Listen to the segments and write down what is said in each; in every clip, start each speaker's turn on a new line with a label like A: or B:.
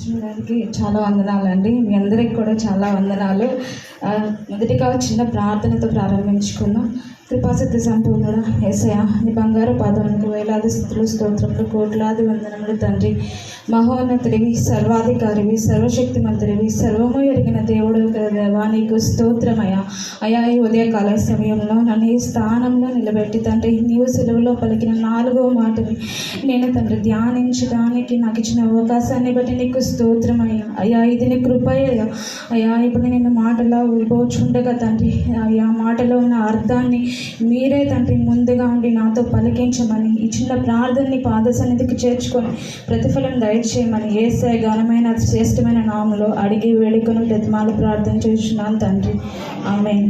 A: Pastor గారికి చాలా వందనాలండి. మీ అందరికి కూడా చాలా వందనాలు. మొదటిగా చిన్న ప్రార్థనతో ప్రారంభించుకుందాం. కృపాసక్తి సంపూర్ణుడా యేసయ్యా, నీ బంగారు పాదములకు వేలాది స్తుతులు స్తోత్రములు కోట్లాది వందనములు తండ్రి. మహోన్నతుడివి, సర్వాధికారివి, సర్వశక్తిమంతుడివి, సర్వము ఎరిగిన దేవుడు దేవా, నీకు స్తోత్రమయ్యా. అయా, ఈ ఉదయకాల సమయంలో నన్ను ఈ స్థానంలో నిలబెట్టి తండ్రి, నీవు సెలవులో పలికిన 4వ మాటని నేను తండ్రి ధ్యానించడానికి నాకు ఇచ్చిన అవకాశాన్ని బట్టి నీకు స్తోత్రమయ్యా. అయ్యా, ఇది నీ కృపయ్యా. అయ్యా, ఇప్పుడు నేను మాటలో విభోచుండగా తండ్రి, అయ్యా మాటలో ఉన్న అర్థాన్ని మీరే తండ్రి ముందుగా ఉండి నాతో పలికించమని, ఈ చిన్న ప్రార్థనని పాద సన్నిధికి చేర్చుకొని ప్రతిఫలం దయచేయమని యేసయ్య ఘనమైన శ్రేష్టమైన నామములో అడిగి వేడుకొని ప్రతిమాలు ప్రార్థన చేస్తున్నాను తండ్రి. ఆమేన్.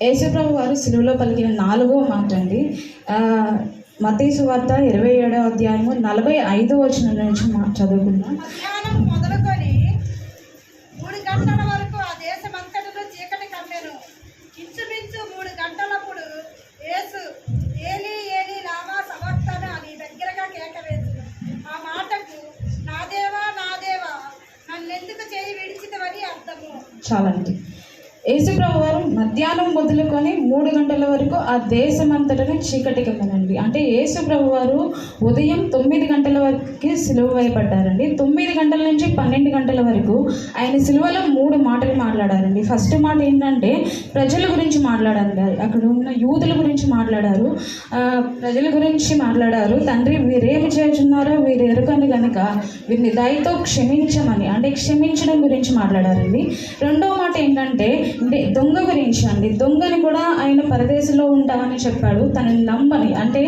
A: యేసుప్రభు వారు సిలువలో పలికిన 4వ మాట అండి. మత్తయి సువార్త 27వ అధ్యాయము 45వ వచనం నుంచి చదువుకుందాం.
B: మొదలుకొని 3 గంటల వరకు ఆ దేశమంతటిలో చీకటి కమ్మెను. ఇంచుమించు 3 గంటలప్పుడు యేసు ఏలీ ఏలీ లామా సబక్తాని అని దగ్గరగా కేక వేసెను. ఆ మాటకు నా దేవా నన్నెందుకు చేయి విడిచితివని అర్థము.
A: చాలండి. యేసుప్రభు వారు మధ్యాహ్నం మొదలుకొని 3 గంటల వరకు ఆ దేశమంతటనే చీకటి కమ్మనండి. అంటే యేసుప్రభు వారు ఉదయం 9 గంటల వరకు సిలువ వేయబడ్డారండి. 9 గంటల నుంచి 12 గంటల వరకు ఆయన సిలువలో 3 మాటలు మాట్లాడారండి. ఫస్ట్ మాట ఏంటంటే ప్రజల గురించి మాట్లాడారు. అక్కడ ఉన్న యూదుల గురించి మాట్లాడారు, ప్రజల గురించి మాట్లాడారు. తండ్రి, వీరేమి చేస్తున్నారో వీరు ఎరుకని కనుక వీరిని దయతో క్షమించమని, అంటే క్షమించడం గురించి మాట్లాడారండి. రెండో మాట ఏంటంటే దొంగ గురించి అండి. దొంగని కూడా ఆయన పరదేశంలో ఉంటామని చెప్పాడు. తనని నమ్మని, అంటే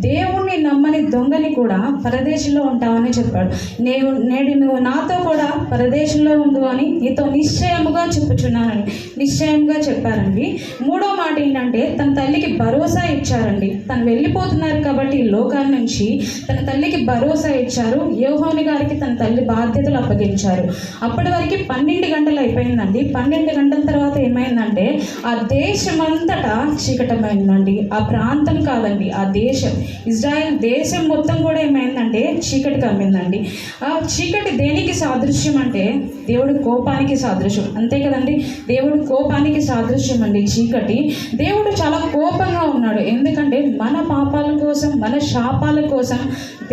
A: దేవుణ్ణి నమ్మని దొంగని కూడా పరదేశంలో ఉంటామని చెప్పాడు. నేడు నువ్వు నాతో కూడా పరదేశంలో ఉండు అని నీతో నిశ్చయముగా చెప్పుచున్నానని నిశ్చయంగా చెప్పారండి. మూడో మాట ఏంటంటే తన తల్లికి భరోసా ఇచ్చారండి. తను వెళ్ళిపోతున్నారు కాబట్టి లోకాల నుంచి తన తల్లికి భరోసా ఇచ్చారు. యోహాను గారికి తన తల్లి బాధ్యతలు అప్పగించారు. అప్పటి వరకు 12 గంటలు అయిపోయిందండి. 12 గంటల తర్వాత ఏమైందంటే ఆ దేశమంతటా చీకటమైందండి. ఆ ప్రాంతం కాదండి, ఆ దేశం, ఇజ్రాయెల్ దేశం మొత్తం కూడా ఏమైందంటే చీకటి కమ్మిందండి. ఆ చీకటి దేనికి సాదృశ్యం అంటే దేవుడి కోపానికి సాదృశ్యం, అంతే కదండి. దేవుడి కోపానికి సాదృశ్యం అండి చీకటి. దేవుడు చాలా కోపంగా ఉన్నాడు. ఎందుకంటే మన పాపాల కోసం, మన శాపాల కోసం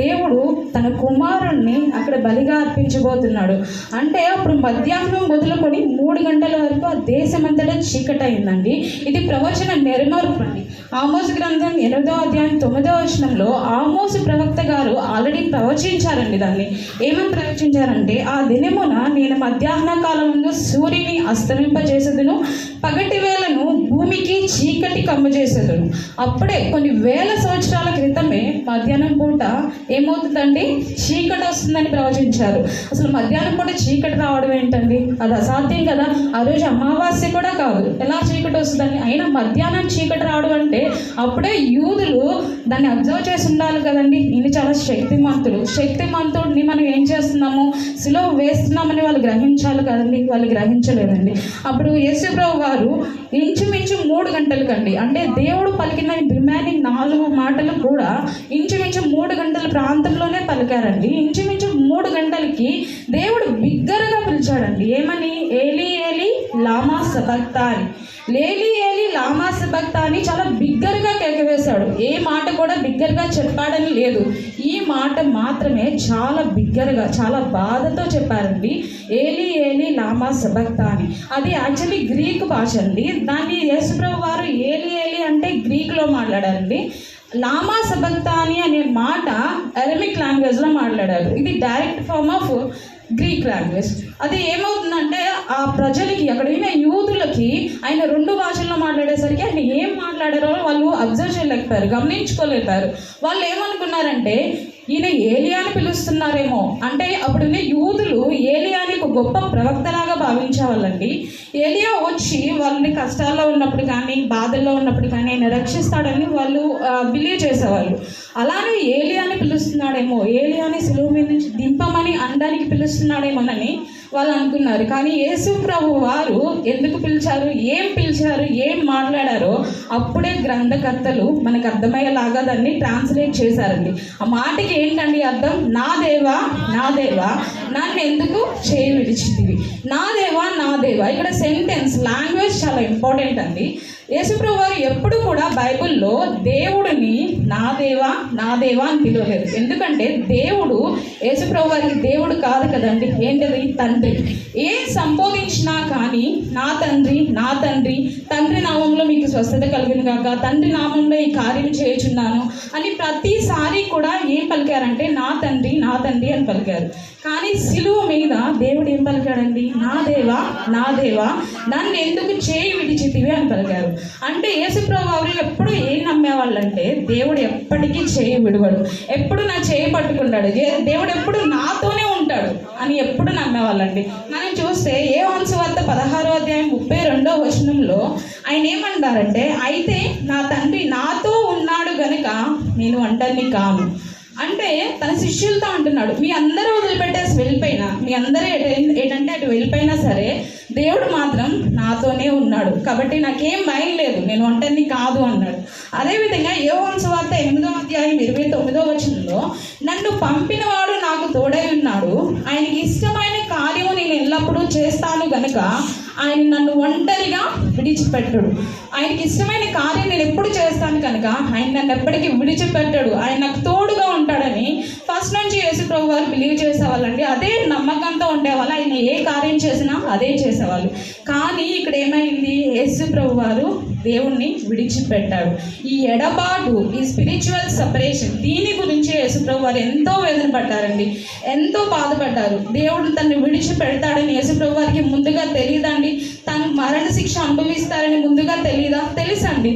A: దేవుడు తన కుమారుణ్ణి అక్కడ బలిగా అర్పించబోతున్నాడు. అంటే అప్పుడు మధ్యాహ్నం మొదలుకొని 3 గంటల వరకు ఆ దేశమంతటా చీకటి అయిందండి. ఇది ప్రవచన నెరవేర్పు అండి. ఆమోసు గ్రంథం 8వ అధ్యాయం 9వ వచనంలో ఆమోసు ప్రవక్త గారు ఆల్రెడీ ప్రవచించారండి. దాన్ని ఏమని ప్రవచించారంటే, ఆ దినమున నేను మధ్యాహ్న కాలం ముందు సూర్యుని అస్తమింపజేసేదను, పగటి వేళను భూమికి చీకటి కమ్మజేసేదను. అప్పుడే కొన్ని వేల సంవత్సరాల క్రితమే మధ్యాహ్నం పూట ఏమవుతుందండి, చీకటి వస్తుందని ప్రవచించారు. అసలు మధ్యాహ్నం పూట చీకటి రావడం ఏంటండి, అది అసాధ్యం కదా. ఆ రోజు అమావాస్య కూడా కాదు, ఎలా చీకటి వస్తుందని. అయినా మధ్యాహ్నం చీకటి రావడం అంటే అప్పుడే యూదులు దాన్ని అబ్జర్వ్ చేసి ఉండాలి కదండి. ఈయన చాలా శక్తిమంతుడిని మనం ఏం చేస్తున్నాము, సిలువ వేస్తున్నామని వాళ్ళు గ్రహించాలి కదండి. వాళ్ళు గ్రహించలేదండి. అప్పుడు యేసుప్రభు వారు ఇంచుమించు 3 గంటలకండి, అంటే దేవుడు పలికిన రిమైనింగ్ 4 మాటలు కూడా ఇంచుమించు 3 గంటల ప్రాంతంలోనే పలికారండి. ఇంచుమించు 3 గంటలకి దేవుడు బిగ్గరగా పిలిచాడండి. ఏమని? ఏలీ ఏలీ లామా సబక్తాని, ఏలీ ఏలీ లామా సబక్తాని చాలా బిగ్గరగా కేకవేశాడు. ఏ మాట కూడా బిగ్గరగా చెప్పాడని లేదు. ఈ మాట మాత్రమే చాలా బిగ్గరగా, చాలా బాధతో చెప్పారండి. ఏలీ ఏలీ లామా సబక్తాని. అది యాక్చువల్లీ గ్రీకు భాష అండి. దాన్ని యేసుప్రభు వారు ఏలీ ఏలీ అంటే గ్రీకులో మాట్లాడారండి. లామా సబక్తాని అనే మాట అరమిక్ లాంగ్వేజ్లో మాట్లాడారు. ఇది direct form of Greek language. అది ఏమవుతుందంటే ఆ ప్రజలకి, అక్కడ ఉన్న యూదులకి ఆయన 2 భాషల్లో మాట్లాడేసరికి ఆయన ఏం మాట్లాడారో వాళ్ళు అబ్జర్వ్ చేయలేకపోయారు, గమనించుకోలేకపోయారు. వాళ్ళు ఏమనుకున్నారంటే ఈయన ఏలియాని పిలుస్తున్నారేమో. అంటే అప్పుడున్న యూదులు ఏలియాని ఒక గొప్ప ప్రవక్తలాగా భావించేవాళ్ళండి. ఏలియా వచ్చి వాళ్ళని కష్టాల్లో ఉన్నప్పుడు కానీ, బాధల్లో ఉన్నప్పుడు కానీ ఆయన రక్షిస్తాడని వాళ్ళు బిలీవ్ చేసేవాళ్ళు. అలానే ఏలియాని పిలుస్తున్నాడేమో, ఏలియాని సిలువ మీద నుంచి దింపమని అనడానికి పిలుస్తున్నాడేమోనని వాళ్ళు అనుకున్నారు. కానీ యేసు ప్రభు వారు ఎందుకు పిలిచారు, ఏం మాట్లాడారో అప్పుడే గ్రంథకర్తలు మనకు అర్థమయ్యేలాగా దాన్ని ట్రాన్స్లేట్ చేశారండి. ఆ మాటకి ఏంటండి అర్థం? నా దేవా నన్ను ఎందుకు చేయి విడిచితివి. నా దేవా ఇక్కడ సెంటెన్స్ లాంగ్వేజ్ చాలా ఇంపార్టెంట్ అండి. యేసుప్రభు వారు ఎప్పుడు కూడా బైబిల్లో దేవుడిని నా దేవా అని పిలవలేదు. ఎందుకంటే దేవుడు యేసుప్రభు వారికి దేవుడు కాదు కదండి. ఏంటది? తండ్రి. ఏం సంబోధించినా కానీ నా తండ్రి నామంలో మీకు స్వస్థత కలిగిన కాక, తండ్రి నామంలో ఈ కార్యం చేయుచున్నాను అని ప్రతిసారి కూడా ఏం పలికారంటే నా తండ్రి అని పలికారు. కానీ సిలువ మీద దేవుడు ఏం పలికాడండి? నా దేవా నన్ను ఎందుకు చేయి విడిచితివి అని పలికారు. అంటే యేసుప్రభు వారు ఎప్పుడు ఏం నమ్మేవాళ్ళంటే దేవుడు ఎప్పటికీ చేయి విడవడు, ఎప్పుడు నా చేయి పట్టుకుంటాడు, దేవుడు ఎప్పుడు నాతోనే ఉంటాడు అని ఎప్పుడు నమ్మేవాళ్ళండి. మనం చూస్తే యోహాను సువార్త 16వ అధ్యాయం 32వ వచనంలో ఆయన ఏమంటారంటే, అయితే నా తండ్రి నాతో ఉన్నాడు గనుక నేను ఒంటరిని కాను. అంటే తన శిష్యులతో అంటున్నాడు, మీ అందరూ వదిలిపెట్టేసి వెళ్ళిపోయినా, మీ అందరూ ఏంటంటే అటు వెళ్ళిపోయినా సరే దేవుడు మాత్రం నాతోనే ఉన్నాడు, కాబట్టి నాకేం భయం లేదు, నేను ఒంటరిని కాదు అన్నాడు. అదేవిధంగా యోహాను సువార్త 8వ అధ్యాయం 29వ వచనంలో నన్ను పంపిన వాడు నాకు తోడై ఉన్నాడు, ఆయనకి ఇష్టమైన కార్యము నేను ఎల్లప్పుడూ చేస్తాను గనుక ఆయన నన్ను ఒంటరిగా విడిచిపెట్టడు. ఆయనకి ఇష్టమైన కార్యం నేను ఎప్పుడు చేస్తాను కనుక ఆయన నన్ను ఎప్పటికీ విడిచిపెట్టడు, ఆయన నాకు తోడుగా ఉంటాడని ఫస్ట్ నుంచి యేసుప్రభు వారు బిలీవ్ చేసేవాళ్ళండి. అదే నమ్మకంతో ఉండేవాళ్ళు. ఆయన ఏ కార్యం చేసినా అదే చేసేవాళ్ళు. కానీ ఇక్కడ ఏమైంది? యేసుప్రభు వారు దేవుణ్ణి విడిచిపెట్టాడు. ఈ ఎడబాటు, ఈ స్పిరిచువల్ సపరేషన్, దీని గురించి యేసుప్రభు వారు ఎంతో వేదన పడ్డారండి, ఎంతో బాధపడ్డారు. దేవుడు తనని విడిచిపెడతాడని యేసుప్రభు వారికి ముందుగా తెలియదండి. తను మరణ శిక్ష అనుభవిస్తారని ముందుగా తెలియదా? తెలుసండి.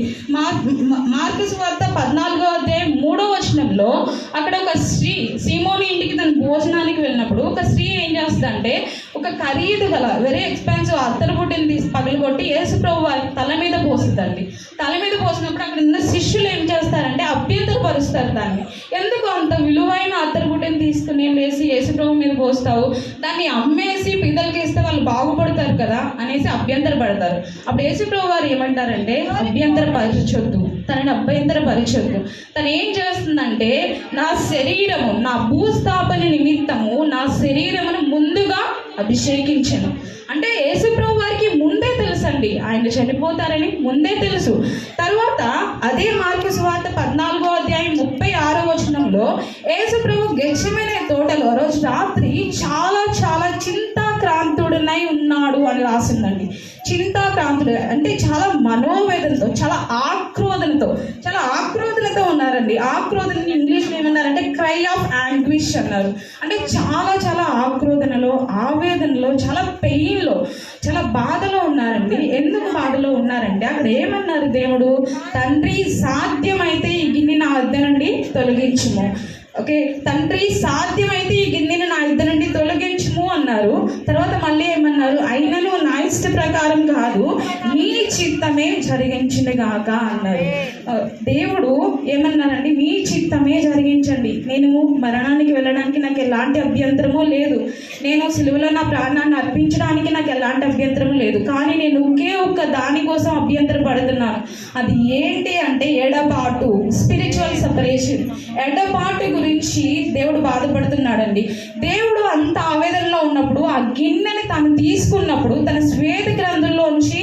A: మార్కు సువార్త 14వ అధ్యాయం 3వ వచనంలో అక్కడ ఒక స్త్రీ సీమోని ఇంటికి తన భోజనానికి వెళ్ళినప్పుడు ఒక స్త్రీ ఏం చేస్తుందంటే ఒక ఖరీదు గల వెరీ ఎక్స్పెన్సివ్ అత్తరు బుడ్డిని తీసి పగలగొట్టి యేసుప్రభు వారి తల మీద పోస్తుందండి. తల మీద పోసినప్పుడు అక్కడ ఉన్న శిష్యులు ఏం చేస్తారంటే అభ్యంతరపరుస్తారు దాన్ని. ఎందుకు అంత విలువైన అత్తరు బుడ్డిని తీసుకుని వేసి యేసుప్రభు మీద పోస్తావు, దాన్ని అమ్మేసి పిల్లలకి ఇస్తే వాళ్ళు బాగుపడతారు కదా అనేసి అభ్యంతరపడతారు. అప్పుడు యేసుప్రభు వారు ఏమంటారంటే అభ్యంతరపరచొద్దు, తనని అభ్యంతరపరచొద్దు. తను ఏం చేస్తుందంటే నా శరీరము, నా భూస్థాపన నిమిత్తము నా శరీరమును ముందుగా అభిషేకించను. అంటే యేసుప్రభు వారికి ముందే తెలుసండి ఆయన చనిపోతారని ముందే తెలుసు. తర్వాత అదే మార్కు సువార్త 14వ అధ్యాయం 36వ వచనంలో యేసుప్రభు గెత్సెమనే తోటలో రోజు రాత్రి చాలా చింతాక్రాంతుడనై ఉన్నాడు అని రాసిందండి. చింతాక్రాంతుడు అంటే చాలా మనోవేదనతో, చాలా ఆక్రోధనతో ఉన్నారండి. ఆక్రోధన ఇంగ్లీష్లో ఏమన్నారంటే క్రై ఆఫ్ యాంగ్విష్ అన్నారు. అంటే చాలా ఆక్రోధనలో, ఆవేదనలో, చాలా పెయిన్లో, చాలా బాధలో ఉన్నారండి. ఎందుకు బాధలో ఉన్నారంటే అక్కడ ఏమన్నారు దేవుడు? తండ్రి సాధ్యమైతే ఈ గిన్నె నా వద్ద నుండి తొలగించుము. ఓకే, తండ్రి సాధ్యమైతే ఈ గిన్నెను నా ఇద్దరి నుండి తొలగించుము అన్నారు. తర్వాత మళ్ళీ ఏమన్నారు? అయినను నా ఇష్ట ప్రకారం కాదు, నీ చిత్తమే జరిగించునుగాక అన్నారు. దేవుడు ఏమన్నారండి? మీ చిత్తమే జరిగించండి. నేను మరణానికి వెళ్ళడానికి నాకు ఎలాంటి అభ్యంతరము లేదు, నేను సిలువలో నా ప్రాణాన్ని అర్పించడానికి నాకు ఎలాంటి అభ్యంతరము లేదు. కానీ నేను ఒకే ఒక్క దానికోసం అభ్యంతరపడుతున్నాను. అది ఏంటి అంటే ఎడబాటు, స్పిరిచువల్ సపరేషన్. ఎడబాటు గురించి దేవుడు బాధపడుతున్నాడండి. దేవుడు అంత ఆవేదనలో ఉన్నప్పుడు ఆ గిన్నెని తను తీసుకున్నప్పుడు తన శ్వేత గ్రంథంలోంచి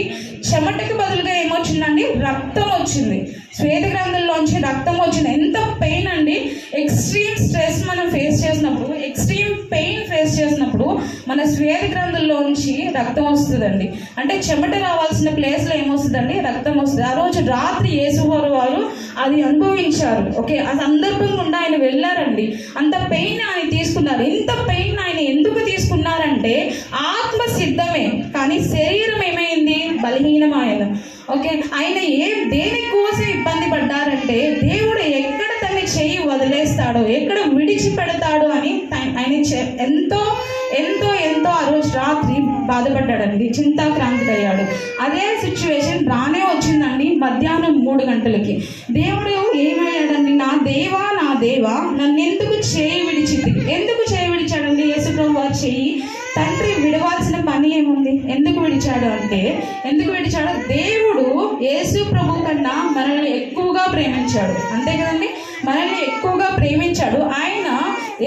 A: చెమటకు బదులుగా ఏమొచ్చిందండి? రక్తం వచ్చింది. శ్వేత గ్రంథంలోంచి రక్తం వచ్చింది. ఎంత పెయిన్ అండి! ఎక్స్ట్రీమ్ స్ట్రెస్ మనం ఫేస్ చేసినప్పుడు, ఎక్స్ట్రీమ్ పెయిన్ ఫేస్ చేసినప్పుడు మన శ్వేత గ్రంథంలోంచి రక్తం వస్తుందండి. అంటే చెమట రావాల్సిన ప్లేస్లో ఏమొస్తుందండి? రక్తం వస్తుంది. ఆ రోజు రాత్రి యేసువారు వారు అది అనుభవించారు. ఓకే, ఆ సందర్భం గుండా ఆయన వెళ్ళారండి. అంత పెయిన్ ఆయన తీసుకున్నారు. ఇంత పెయిన్ ఆయన ఎందుకు తీసుకున్నారంటే ఆత్మ సిద్ధమే, కానీ శరీరం ఏమైంది? బలహీనమైన. ఓకే, ఆయన దేనికోసం ఇబ్బంది పడ్డారంటే దేవుడు ఎక్కడ తనని చెయ్యి వదిలేస్తాడో, ఎక్కడ విడిచిపెడతాడో అని ఆయన ఎంతో ఆ రోజు రాత్రి బాధపడ్డాడండి, చింతాక్రాంతుడయ్యాడు. అదే సిచ్యువేషన్ రానే వచ్చిందండి మధ్యాహ్నం 3 గంటలకి. దేవుడు ఏమయ్యాడండి? నా దేవా నన్ను ఎందుకు చేయి విడిచింది? ఎందుకు చేయి విడిచాడండి యేసుప్రభు వారి చెయ్యి? తండ్రి విడవాల్సిన పని ఏముంది? ఎందుకు విడిచాడు అంటే, దేవుడు యేసు ప్రభు కన్నా మనల్ని ఎక్కువగా ప్రేమించాడు. అంతే కదండి, మనల్ని ఎక్కువగా ప్రేమించాడు. ఆయన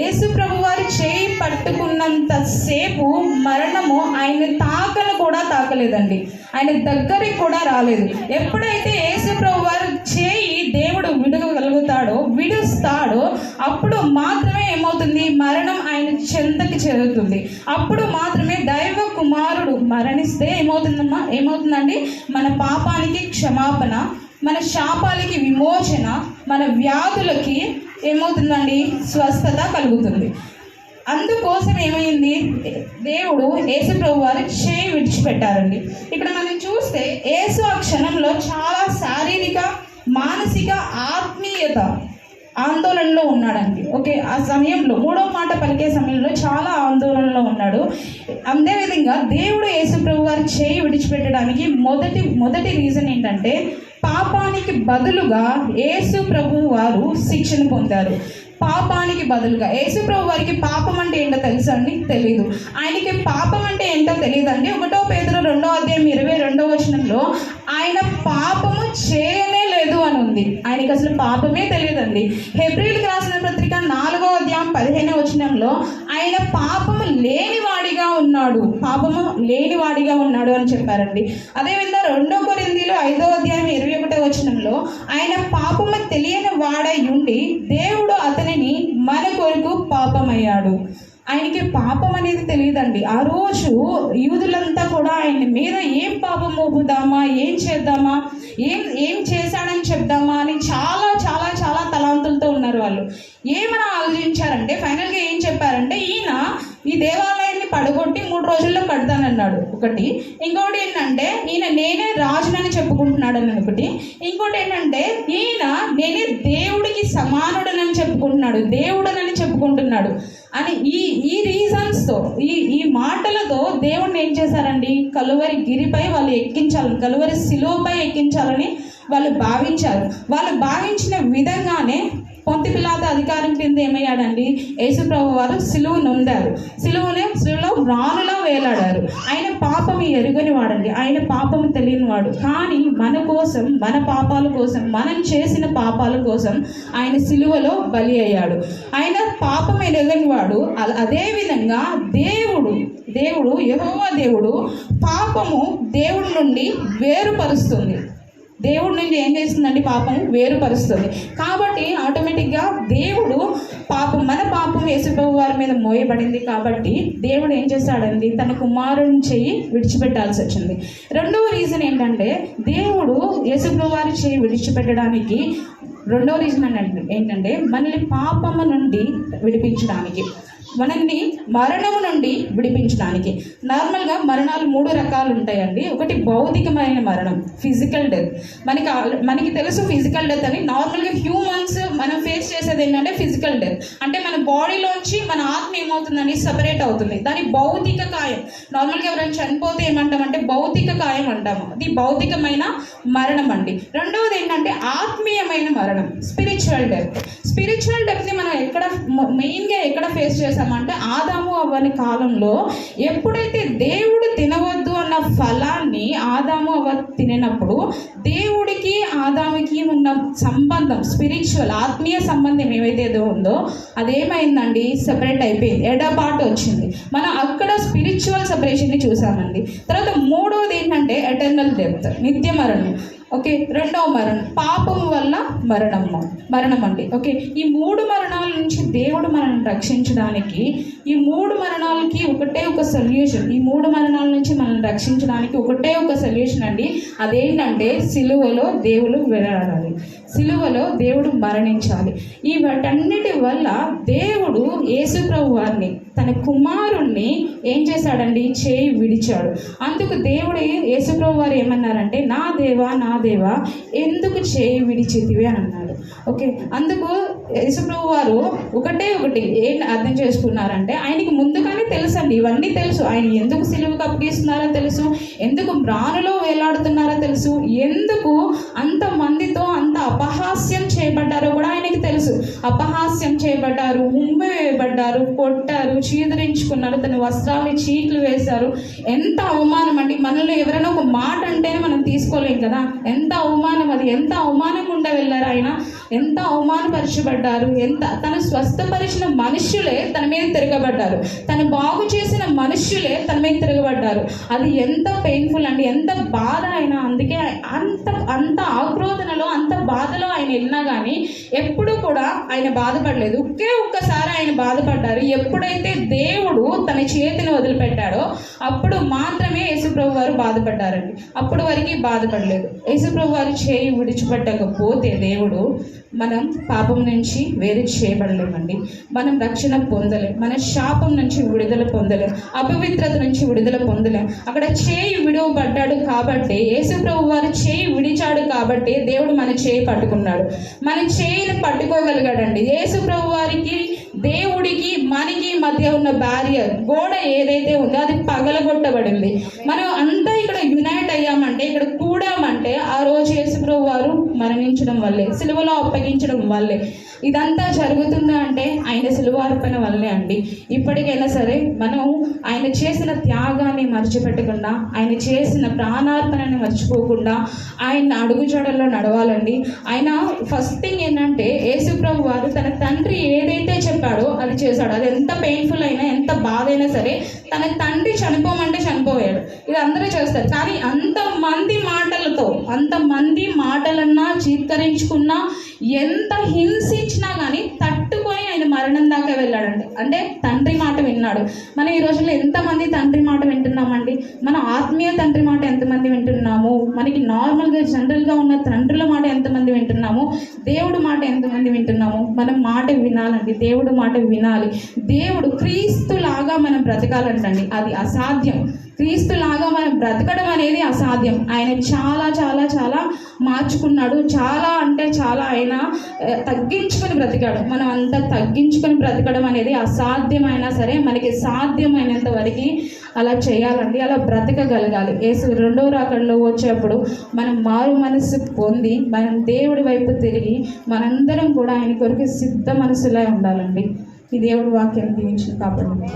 A: యేసు ప్రభు వారి చేయి పట్టుకున్నంత సేపు మరణము ఆయన తాకను కూడా తాకలేదండి, ఆయన దగ్గరికి కూడా రాలేదు. ఎప్పుడైతే యేసు ప్రభు వారి చేయి దేవుడు విడుస్తాడో అప్పుడు మాత్రమే ఏమవుతుంది? మరణం ఆయన చెంతకి చేరుతుంది. అప్పుడు మాత్రమే దైవ కుమారుడు మరణిస్తే ఏమవుతుందండి? మన పాపానికి క్షమాపణ, మన శాపాలకి విమోచన, మన వ్యాధులకి ఏమవుతుందండి? స్వస్థత కలుగుతుంది. అందుకోసం ఏమైంది? దేవుడు యేసు ప్రభు వారు చేయి విడిచిపెట్టారండి. ఇక్కడ మనం చూస్తే యేసు ఆ క్షణంలో చాలా శారీరక, మానసిక, ఆత్మీయత ఆందోళనలో ఉన్నాడండి. ఓకే, ఆ సమయంలో మూడో మాట పలికే సమయంలో చాలా ఆందోళనలో ఉన్నాడు. అదేవిధంగా దేవుడు యేసు ప్రభు వారి చేయి విడిచిపెట్టడానికి మొదటి రీజన్ ఏంటంటే, పాపానికి బదులుగా యేసు ప్రభు వారు శిక్షను పొందారు. పాపానికి బదులుగా యేసు ప్రభు వారికి పాపం అంటే ఏంటో తెలుసా అండి? తెలీదు. ఆయనకి పాపం అంటే ఏంటో తెలియదండి. 1 పేతురు 2:22 ఆయన పాపము చేయనే లేదు అని ఉంది. ఆయనకి అసలు పాపమే తెలియదండి. హెబ్రీయులకు రాసిన పత్రిక 4:15 ఆయన పాపము లేనివాడిగా ఉన్నాడు అని చెప్పారండి. అదేవిధంగా 2 కొరింథీయులు 5:21 ఆయన పాపము తెలియని వాడై ఉండి దేవుడు అతనిని మన కొరకు పాపమయ్యాడు. ఆయనకి పాపం అనేది తెలియదండి. ఆ రోజు యూదులంతా కూడా ఆయన మీద ఏం పాపం మోపుదామా, ఏం చేద్దామా, ఏం చేశాడని చెప్దామా అని చాలా చాలా చాలా తలాంతులతో ఉన్నారు వాళ్ళు. ఏమని ఆలోచించారంటే ఫైనల్గా ఏం చెప్పారంటే, ఈయన ఈ దేవాలయాన్ని పడగొట్టి 3 రోజుల్లో కడతానన్నాడు ఒకటి. ఇంకోటి ఏంటంటే ఈయన నేనే రాజునని చెప్పుకుంటున్నాడు అని ఒకటి. ఇంకోటి ఏంటంటే ఈయన నేనే దేవుడికి సమానుడనని చెప్పుకుంటున్నాడు అని ఈ రీజన్స్తో, ఈ మాటలతో దేవుడిని ఏం చేశారండి? కలువరి గిరిపై వాళ్ళు ఎక్కించాలని, కలువరి శిలువపై ఎక్కించాలని వాళ్ళు భావించారు. వాళ్ళు భావించిన విధంగానే పొంతి పిలాతు అధికారం కింద ఏమయ్యాడండి? యేసు ప్రభు వారు సిలువ నొందారు. సిలువలో రానులా వేలాడారు. ఆయన పాపం ఎరుగని వాడండి, ఆయన పాపం తెలియని వాడు. కానీ మన కోసం, మన పాపాల కోసం, మనం చేసిన పాపాల కోసం ఆయన సిలువలో బలి అయ్యాడు. ఆయన పాపం ఎరుగని వాడు. అదేవిధంగా దేవుడు యెహోవా దేవుడు పాపము దేవుడి నుండి వేరుపరుస్తుంది. దేవుడి నుండి ఏం చేస్తుందండి? పాపం వేరుపరుస్తుంది. కాబట్టి ఆటోమేటిక్గా దేవుడు మన పాపం యేసు ప్రభు వారి మీద మోయబడింది కాబట్టి దేవుడు ఏం చేశాడండి? తన కుమారుని చెయ్యి విడిచిపెట్టాల్సి వచ్చింది. రెండవ రీజన్ ఏంటంటే, దేవుడు యేసు ప్రభు వారి చెయ్యి విడిచిపెట్టడానికి రెండవ రీజన్ ఏంటంటే, మనల్ని పాపము నుండి విడిపించడానికి, మనల్ని మరణము నుండి విడిపించడానికి. నార్మల్గా మరణాలు 3 రకాలు ఉంటాయండి. ఒకటి భౌతికమైన మరణం, ఫిజికల్ డెత్. మనకి తెలుసు ఫిజికల్ డెత్ అని. నార్మల్గా హ్యూమన్స్ మనం ఫేస్ చేసేది ఏంటంటే ఫిజికల్ డెత్. అంటే మన బాడీలోంచి మన ఆత్మ ఏమవుతుందని సపరేట్ అవుతుంది. దాని భౌతిక కాయం. నార్మల్గా ఎవరైనా చనిపోతే ఏమంటామంటే భౌతిక కాయం అంటాము. అది భౌతికమైన మరణం అండి. రెండవది ఏంటంటే ఆత్మీయమైన మరణం, స్పిరిచువల్ డెత్. స్పిరిచువల్ డెత్ని మనం మెయిన్గా ఎక్కడ ఫేస్ చేసామంటే ఆదాము అవ్వని కాలంలో ఎప్పుడైతే దేవుడు తినవద్దు అన్న ఫలాన్ని ఆదాము అవ్వ తినప్పుడు దేవుడికి ఆదాముకి ఉన్న సంబంధం, స్పిరిచువల్ ఆత్మీయ సంబంధం ఏవైతే ఉందో అదేమైందండి? సెపరేట్ అయిపోయింది, ఎడబాటు వచ్చింది. మనం అక్కడ స్పిరిచువల్ సెపరేషన్ని చూసామండి. తర్వాత మూడవది ఏంటంటే ఎటర్నల్ డెత్, నిత్య మరణం. ఓకే, రెండవ మరణం పాపం వల్ల మరణం అండి. ఓకే, ఈ 3 మరణాల నుంచి దేవుడు మనల్ని రక్షించడానికి, ఈ 3 మరణాలకి ఒకటే ఒక సొల్యూషన్, ఈ 3 మరణాల నుంచి మనల్ని రక్షించడానికి ఒకటే ఒక సొల్యూషన్ అండి. అదేంటంటే సిలువలో దేవుడు వేలాడాలి, సిలువలో దేవుడు మరణించాలి. ఈ వాటన్నిటి వల్ల దేవుడు యేసు ప్రభు వారిని, తన కుమారుణ్ణి ఏం చేశాడండి? చేయి విడిచాడు. అందుకు దేవుడు యేసు ప్రభు వారు ఏమన్నారంటే, నా దేవా ఎందుకు చేయి విడిచితివి అని అన్నాడు. ఓకే, అందుకు యేసుప్రభు వారు ఒకటి ఏం అర్థం చేసుకున్నారంటే, ఆయనకి ముందుగానే తెలుసండి, ఇవన్నీ తెలుసు. ఆయన ఎందుకు సిలువకు అప్పగిస్తున్నారో తెలుసు, ఎందుకు మ్రానులో వేలాడుతున్నారో తెలుసు, ఎందుకు అంత మందితో అంత అపహాస్యం చేయబడ్డారో కూడా ఆయనకి తెలుసు. అపహాస్యం చేయబడ్డారు, ఉమ్మి వేయబడ్డారు, కొట్టారు, చీదరించుకున్నారు, తన వస్త్రాలు చీట్లు వేశారు. ఎంత అవమానం అండి! మనలో ఎవరైనా ఒక మాట అంటేనే మనం తీసుకోలేం కదా. ఎంత అవమానం అది! ఎంత అవమానం గుండా వెళ్ళారు ఆయన, ఎంత అవమానపరచబడ్డారు. తను స్వస్థపరిచిన మనుష్యులే తన మీద తిరగబడ్డారు, తను బాగు చేసిన మనుష్యులే తన మీద తిరగబడ్డారు. అది ఎంత పెయిన్ఫుల్ అండి, ఎంత బాధ అయినా. అందుకే అంత ఆక్రోధనలో, అంత బాధలో ఆయన వెళ్ళినా కానీ ఎప్పుడు కూడా ఆయన బాధపడలేదు. ఒక్కసారి ఆయన బాధపడ్డారు. ఎప్పుడైతే దేవుడు తన చేతిని వదిలిపెట్టాడో అప్పుడు మాత్రమే యేసుప్రభు వారు బాధపడ్డారండి. అప్పుడు వరకు బాధపడలేదు. యేసుప్రభు వారు చేయి విడిచిపెట్టకపోతే దేవుడు, మనం పాపం నుంచి వేరు చేయబడలేమండి, మనం రక్షణ పొందలేం, మన శాపం నుంచి విడుదల పొందలేం, అపవిత్రత నుంచి విడుదల పొందలేం. అక్కడ చేయి విడవబడ్డాడు కాబట్టి, యేసుప్రభు వారు చేయి విడిచాడు కాబట్టి దేవుడు మన చేయి పట్టుకున్నాడు, మన చేయిని పట్టుకోగలిగాడండి. యేసుప్రభు వారికి దేవుడికి మనకి మధ్య ఉన్న బ్యారియర్, గోడ ఏదైతే ఉందో అది పగలగొట్టబడింది. మనం అంతా ఇక్కడ యునైట్ అయ్యామంటే, ఇక్కడ కూడామంటే ఆ రోజు యేసుప్రభు వారు మరణించడం వల్లే, సిలువలో అప్పగించడం వల్లే. ఇదంతా జరుగుతుందా అంటే ఆయన సిలువ అర్పణ వల్లే అండి. ఇప్పటికైనా సరే మనం ఆయన చేసిన త్యాగాన్ని మర్చిపెట్టకుండా, ఆయన చేసిన ప్రాణార్పణని మర్చిపోకుండా ఆయన అడుగుజాడల్లో నడవాలండి. ఆయన ఫస్ట్ థింగ్ ఏంటంటే, యేసుప్రభు వారు తన తండ్రి ఏదైతే చెప్పాడో అది చేశాడు. అది ఎంత పెయిన్ఫుల్ అయినా, ఎంత బాధ అయినా సరే, తన తండ్రి చనిపోమంటే చనిపోయాడు. ఇది అందరూ చేస్తారు. కానీ అంతమంది మాటలన్నా చీత్కరించుకున్నా, ఎంత హింసించినా కానీ తట్టుకొని ఆయన మరణం దాకా వెళ్ళాడండి. అంటే తండ్రి మాట విన్నాడు. మనం ఈ రోజుల్లో ఎంతమంది తండ్రి మాట వింటున్నామండి? మన ఆత్మీయ తండ్రి మాట ఎంతమంది వింటున్నాము? మనకి నార్మల్గా జనరల్గా ఉన్న తండ్రుల మాట ఎంతమంది వింటున్నాము? దేవుడు మాట ఎంతమంది వింటున్నాము? మనం మాట వినాలండి, దేవుడు మాట వినాలి. దేవుడు క్రీస్తులాగా మనం బ్రతకాలంటండి, అది అసాధ్యం. క్రీస్తులాగా మనం బ్రతకడం అనేది అసాధ్యం. ఆయన చాలా చాలా చాలా మార్చుకున్నాడు. చాలా అంటే చాలా ఆయన తగ్గించుకొని బ్రతికాడు. మనం అంతా తగ్గించుకొని బ్రతకడం అనేది అసాధ్యమైనా సరే, మనకి సాధ్యమైనంత వరకు అలా చేయాలండి, అలా బ్రతకగలగాలి. యేసు రెండవ రాకడలో వచ్చేప్పుడు మనం మారు మనసు పొంది, మనం దేవుడి వైపు తిరిగి, మనందరం కూడా ఆయన కొరకు సిద్ధ మనసులా ఉండాలండి. ఈ దేవుడి వాక్యం దీవించి కాపాడండి.